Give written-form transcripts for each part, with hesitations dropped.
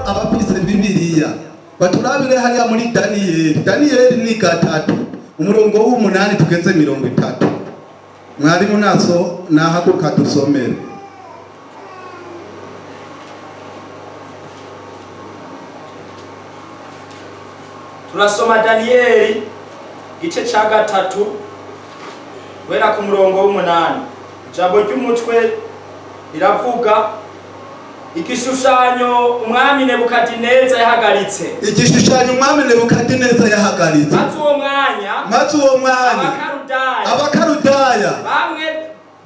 abafise Bibiliya baturabire hariya muri Daniyeli ni 3 umurongo w'8 tugeze 30. Mwarimu naso nahaguruka dusomere. Turasoma Daniyeli gice ca 3 wera ku murongo w'8. Ijambo ry'umutwe riravuga igishushanyo umwami Nebukadineza yahagaritse. Igishushanyo umwami Nebukadineza yahagaritse. Maze uwo mwanya Abakarudaya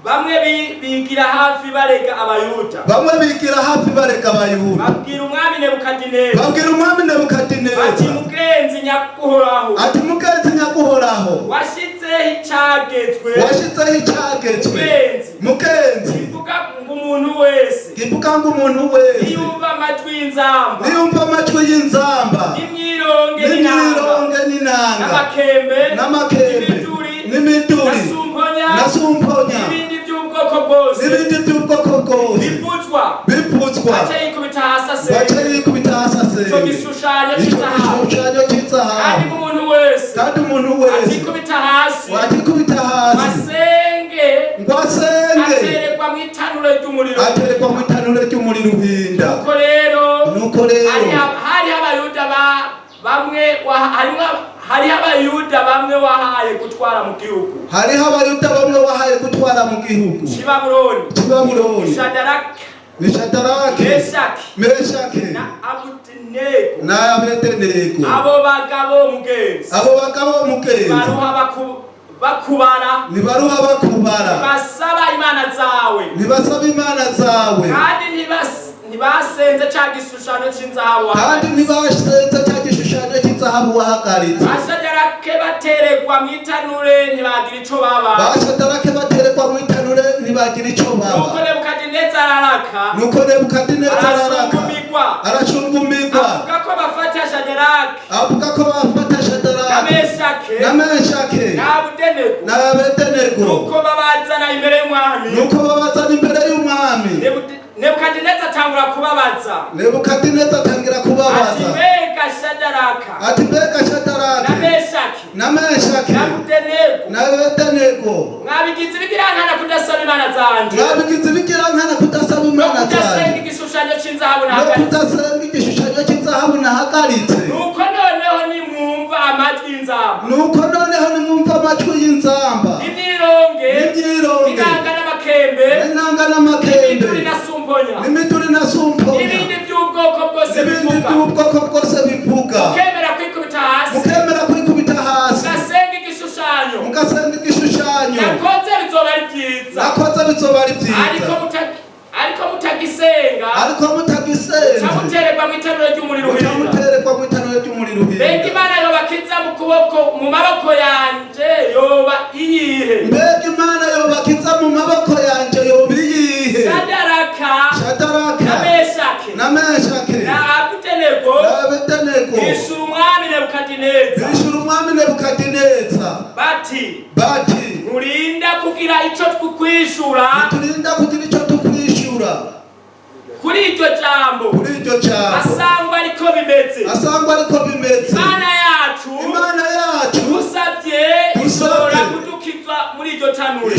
bamwe bigira hafi bareka Abayuda. Babwira umwami Nebukadineza. Ati mugenzi nyakuhoraho. Washizeho icyagezwe. Mugenzi. Kivuga ngo umuntu wese. Niyumva amajwi y'inzamba. N'imyironge n'inanga. N'amakembe. N'imiduri. Nasumponya. N'ibindi by'ubwoko bwose. Biputswa. Baca yikubita hasi asenge. Icyo gishushanyo cy'izahabu. Kandi umuntu wese. Atikubita hasi. Masenge. Aterekwa mu itanure ry'umuriro uhinda. Nuko rero hari Abayuda bamwe wahaye gutwara mu gihugu. Babuloni. Shadaraki. Meshaki. Na Abednego. Abo bagabo mugenzi. Nibaruha bakubara. Nibasaba imana zawe. Kandi ntibasenze cya gishushanyo cy'inzahabu wahagaritse. Bashadarake baterekwa mu itanure ntibagira icyo baba. Nuko Nebukadineza arashungumigwa. Avuga ko bafata Shadarake. Na Meshake. Na Abednego. Nuko babazana imbere y'umwami. Nebukadineza atangura kubabaza. Ati mbega Shadaraka. Na Meshaki. Na Abednego. Mwabigize ibigirankana kudasaba imana zanje. No kudasenga igishushanyo cy'inzahabu nahagaritse. Nuko noneho nimwumva amajwi y'inzamba. Imyironge. Inanga n'amakembe. N'imiduri nasumponya. N'ibindi by'ubwoko bwose bivuga. Mukemera kwikubita hasi. Mugasenga igishushanyo. Nakoze bizoba ari byiza. Ariko mutagisenga. Muterekwa mu itanure ry'umuriro uhinda. Mbega Imana yobakiza mu maboko yanje yoba iyihe? Shadaraka. Na Meshaki. Na Abednego. Bishura umwami Nebukadineza. Bati. Murinda kugira icyo tukwishura. Kuri iryo jambo. Asangwa ariko bimeze. Imana yacu. Usabye ishobora kudukiza muri iryo tanure.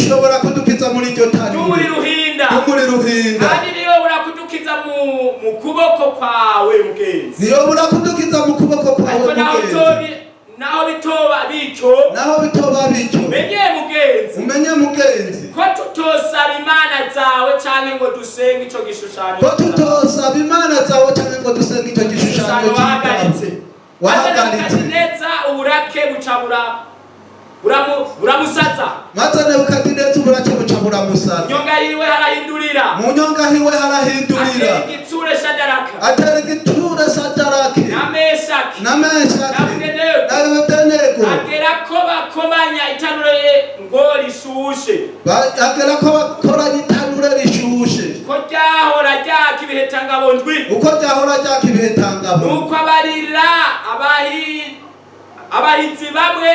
Ry'umuriro uhinda. Kandi niyobora kudukiza mu kuboko kwawe mugenzi. Naho bitoba bityo. Umenye mugenzi. Ko tutosaba imana zawe canke ngo dusenge ico gishushanyo. Wahagaritse. Neza uburake bucabura. Buramusaza. Maze Nebukadineza uburake bucaburamusaza. Nyonga hiwe harahindurira. Atera igitsure Shadaraka. Na Meshaki. Na Abednego. Agera ko bakomanya itanure ngo rishushe. Ko ryahora ryaka ibihitangabo ndwi. Nuko abarira abahizi bamwe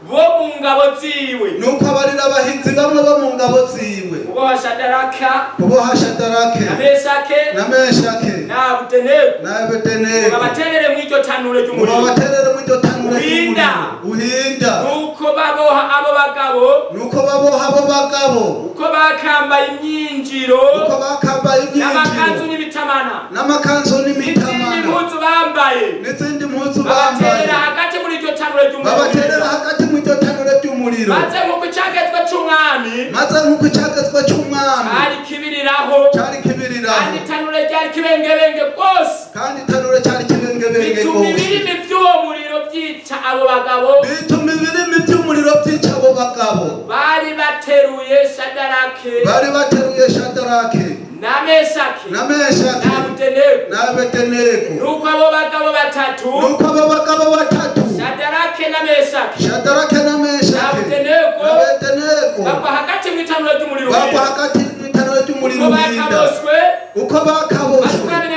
bo mu ngabo ziwe. nuko abarira abahinzi bamwe bo mu ngabo ziwe Kuboha Shadaraka kuboha Shadarake na Meshake na Meshake na Abedenego. na Abedenego Babaterere mu iryo tanure ry'umuriro. babaterere mu iryo tanure Uhinda. uhinda Nuko baboha abo bagabo. nuko baboha abo bagabo Uko bakambaye imyinjiro. uko bakambaye N'amakanzu imyinjiro n'imitamana. n'amakanzu N'izindi n'imitamana mpuzu bambaye. n'izindi mpuzu bambaye Babaterera hagati muri iryo tanure ry'umuriro. babaterera hagati mu iryo tanure ry'umuriro Maze nk'uko icyagezwe cy'umwami. maze nk'uko icyagezwe cy'umwami Cyari kibiriraho. cyari kibiriraho Kandi itanure ryari kibengebenge rwose. kandi itanure cyari kibengebenge Bituma rwose ibirimi by'uwo muriro byica abo bagabo. bituma ibirimi by'umuriro byica abo bagabo Bari bateruye Shadarake bari bateruye Shadarake na Meshake na Meshake na Abedenego. na Abedenego Nuko abo bagabo batatu, nuko abo bagabo batatu Shadarake na Meshake Shadarake na na Meshake Abedenego, na Abedenego bagwa hagati mu itanure ry'umuriro. bagwa hagati mu itanure ry'umuriro Uko uhinda bakaboswe, uko bakaboswe umwami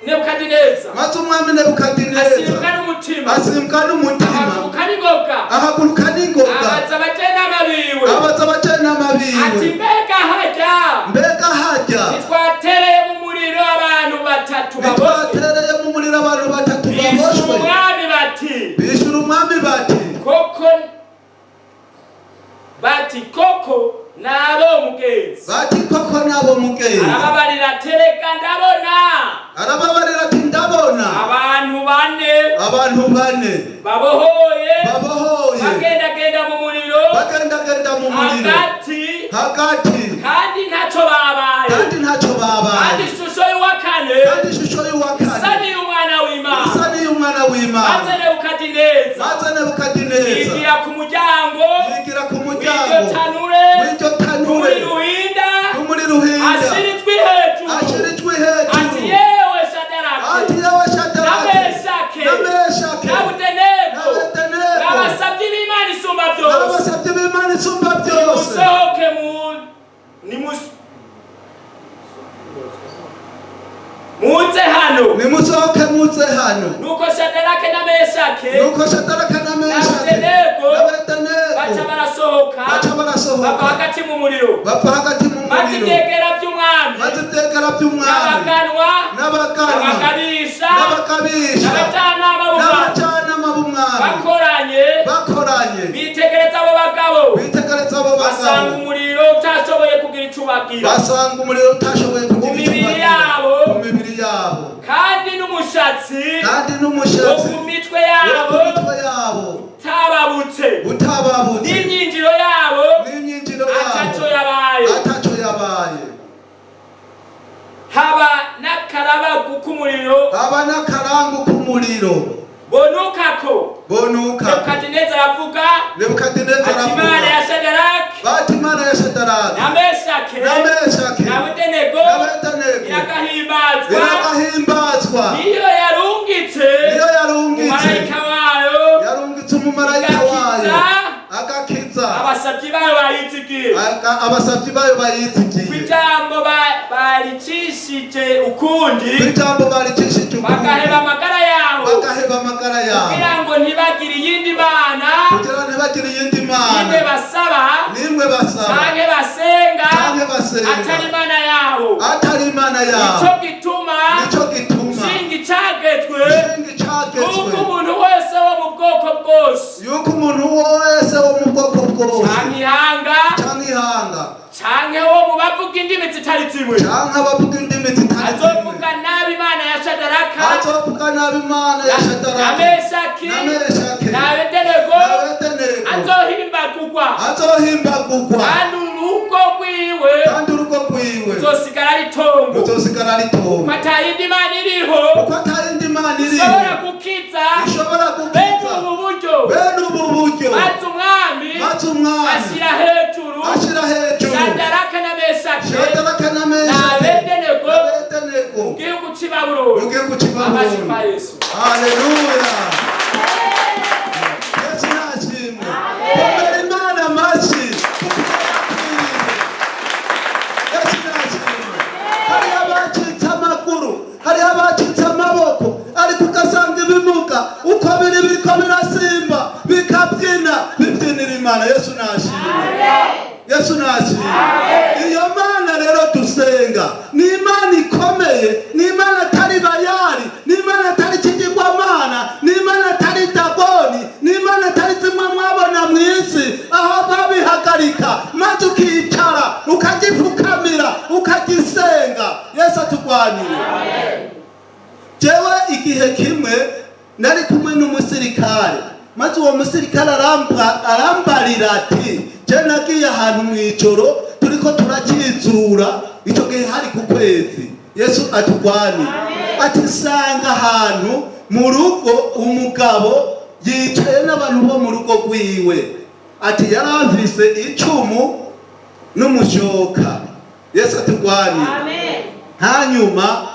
Nebukadineza maze umwami Nebukadineza asimbwa n'umutima, asimbwa n'umutima ahaguruka n'ingoga, ahaguruka n'ingoga abaza abajenama biwe abaza abajenama ati biwe mbega hajya mbega hajya ntitwatereye mu muriro abantu batatu baboswe. ntitwatereye mu muriro abantu batatu Bishura baboshwe umwami bati bishura umwami koko nabo mugenzi. bati koko nabo mugenzi Arababarira tereka ndabona ati ndabona abantu bane babohoye bagendagenda mu muriro hagati kandi ntacyo babaye. Kandi ishusho y'uwa kane isa n'iy'umwana w'Imana. Maze Nebukadineza yigira ku muryango w'iryo tanure rumuri ruhinda ashira ijwi hejuru ati yewe Shadarake na Meshake na Abedenego n'abasabyi b'Imana isumba byose musohoke muze hano nuko Shadarake na Meshake na Abedenego baca barasohoka bava hagati mu muriro. Maze ibyegera by'umwami n'abagabisha n'abajyanama b'umwami bakoranye bitegereza abo bagabo basanga umuriro utashoboye kugira icyo ubabwira mu mibiri yabo kandi n'umushatsi wo ku mitwe yabo utababutse n'imyinjiro yabo ataco yabaye. Haba n'akarabagu k'umuriro bonukako Nebukadineza aravuga ati Imana ya Shadarake na Meshake na Abedenego iragahimbazwa niyo yarungitse umumarayika wayo agakiza abasabyi bayo bayizigiye ijambo baricishije ukundi bagaheba amagara yabo kugira ngo ntibagire iyindi mana nimwe basaba canke basenga atari imana yabo. Nico gituma nshinga icagezwe yuko umuntu wese wo mu bwoko bwose canke ihanga canke wo mu bavuga indimi zitari zimwe azovuga nabi Imana ya Shadaraka na Meshake na Abedenego azohimbagurwa kandi urugo rwiwe ruzosigara ari itongo kuko atayindi Imana iriho ishobora gukiza bene ubu buryo. Maze umwami ashira hejuru Shadaraka na Meshake na Abedenego mu gihugu c'i Babuloni. Amashyi kwa Yesu. Haleluya. Yesu nashimwe. Komera Imana amashyi. Yesu nashimwe. Hari abacitse amaguru, hari abacitse amaboko, ariko ugasanga ibimuga uko biriko birasimba bikabyina Yesu nashimwe. Iyo mana rero dusenga ni imana ikomeye, ni imana atari Bayali, ni imana atari ikigirwamana, ni imana atari Dagoni, ni imana atari zimwe mwabona mu isi aho babihagarika maze ukicara ukagipfukamira ukagisenga. Yesu atugwanire. Jewe igihe kimwe nari kumwe n'umusirikare, maze uwo musirikare arambarira ati je nagiye ahantu mw'ijoro turiko turakizura, ico gihe hari ku kwezi. Yesu atugwanire. Ati sanga ahantu mu rugo umugabo yicaye n'abantu bo mu rugo rwiwe, ati yaravise icumu n'umushoka. Yesu atugwanire. Hanyuma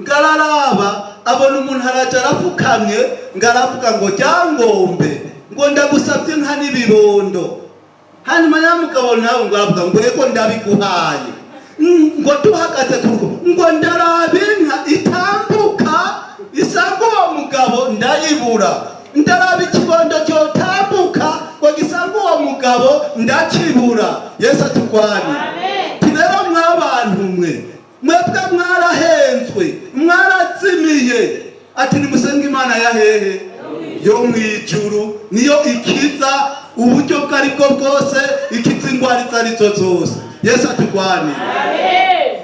ngararaba abona umuntu araja arapfukamye, ngaravuga ngo ryangombe ngo ndagusabye inka n'ibibondo. Hanyuma ya mugabo nawe ngo aravuga ngo yego ndabiguhaye. Ngo duhagaze ku rugo ngo ndaraba inka itambuka isanga uwo mugabo ndayibura, ndaraba ikibondo cyotambuka ngo gisanga uwo mugabo ndakibura. Yesu atugwanire. Rero mwabantu mwe, mwebwe mwarahenzwe, mwarazimiye. Ati nimusenge imana ya hehe? Yo mwijuru. Niyo ikiza uburyo bwaribwo bwose, ikiza ingwara izarizo zose. Yesu atugwanire.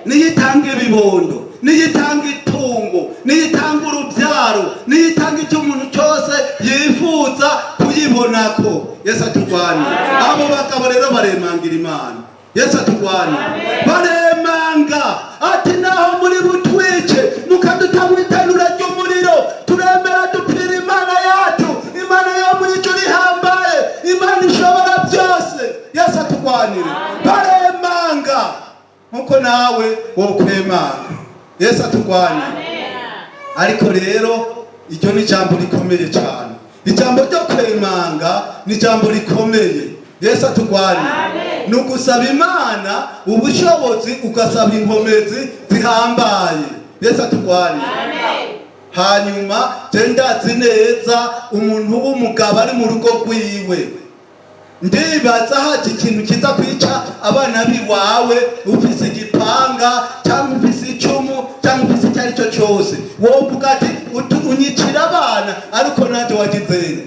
Niyo itanga ibibondo, niyo itanga itungo, niyo itanga urubyaro, niyo itanga icyo umuntu cyose yifuza kuyibonako. Yesu atugwanire. Abo bagabo rero baremangira imana. Yesu atugwanire. Baremanga ati naho muri butwice mukaduta mu itanura ry'umuriro turemera dupfira imana yacu, imana yo muri ijuru ihambaye, imana ishobora byose. Yesu atugwanire. Baremanga nkuko nawe wo kwemanga. Yesu atugwanire. Ariko rero iryo ni ijambo rikomeye cyane. Ijambo ryo kwemanga ni ijambo rikomeye. Yesu atugwanire. Nugusaba imana ubushobozi, ugasaba inkomezi zihambaye. Yesu atugwanire. Hanyuma je ndazi neza umuntu w'umugabo ari mu rugo rwiwe, ndibaza haje ikintu kiza kwica abana biwawe, ufise igipanga cyangwa ufise icumu cyangwa ufise icyo ari cyo cyose, wowe uvuga ati unyicira abana, ariko nanje wagizene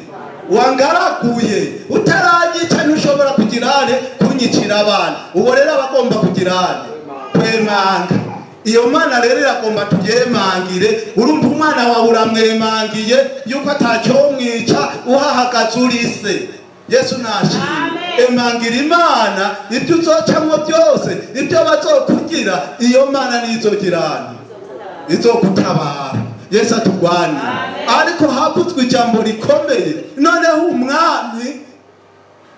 wangaraguye utaragica ntushobora kugirane kunyicira abana. Uwo rero abagomba kugirane kwemanga. Iyo mana rero iragomba tuyemangire. Urumva umwana wawe uramwemangiye yuko atacyo mwica uhahagaze urise. Yesu nashimwe. Emangira imana ibyo uzocamwo byose, ibyo bazokugira, iyo mana nizogirana, izogutabara. Yesu atugwanire. Ariko havutswe ijambo rikomeye. Noneho umwami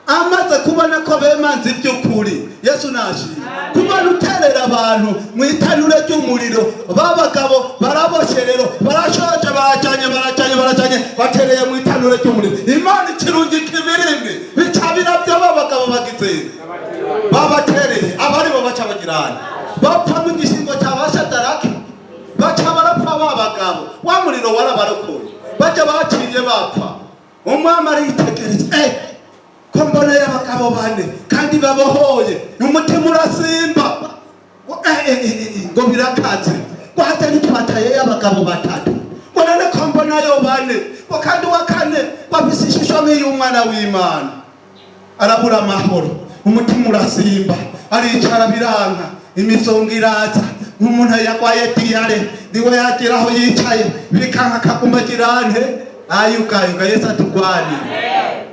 amaze kubona ko bemanze iby'ukuri. Yesu nashimwe. Kubona uterera abantu mu itanure ry'umuriro, babagabo baraboshe rero barashoje, baracanye batereye mu itanure ry'umuriro. Imana ikirungika ibirimi bicabira by'abagabo bagize babatereye, abari bo baca bagirana bapfa mu gishingo cy'Abashadaraki, baca barapfa babagabo, wa muriro warabarokoye, baca baciye bapfa. Umwami aritegereza, ko mbona y'abagabo bane kandi babohoye, umutima urasimba ngo birakaze, ko hatari twataye y'abagabo batatu, ngo none ko mbona yo bane, ko kandi wa kane bafise ishusho nk'iy'umwana w'Imana. Arabura amahoro, umutima urasimba, aricara biranka, imisonga iraza, nk'umuntu yagwaye diyare, niwe yagera aho yicaye bikanka akaguma girane ayugayuga. Yesu atugwanire.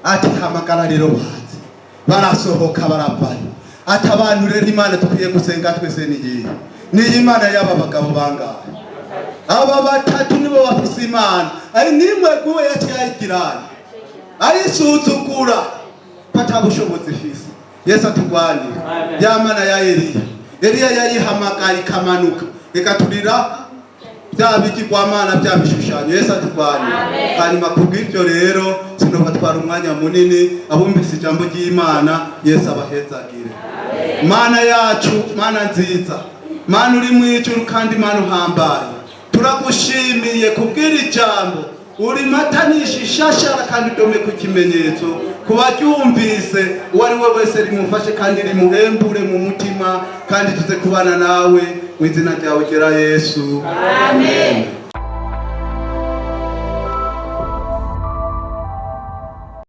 Ati hamagara rero bazi, barasohoka baravayo. Ati abantu rero imana dukwiye gusenga twese ni imana y'aba bagabo bangahe? Aba batatu nibo bafise imana, ari nimwe guwe yacayigirana, ayisuzugura batabushobozi ifise. Yesu atugwanire. Ya mana ya Eliya yayihamagaye ikamanuka ikaturira bya bigirwamana bya bishushanyo. Yesu atugwanire. Hanyuma kubw'ibyo rero sinobatwara umwanya munini, abumvise ijambo ry'Imana. Yesu abahezagire. Mana yacu, mana nziza, mana uri mwijuru kandi mana uhambaye, turagushimiye kubw'iri jambo uri matanisha ishashara kandi dome ku kimenyetso kubaryumvise uwo ari we wese rimufashe kandi rimuhembure mu mutima kandi tuze kubana nawe mu izina ryawe ryera Yesu. Amen.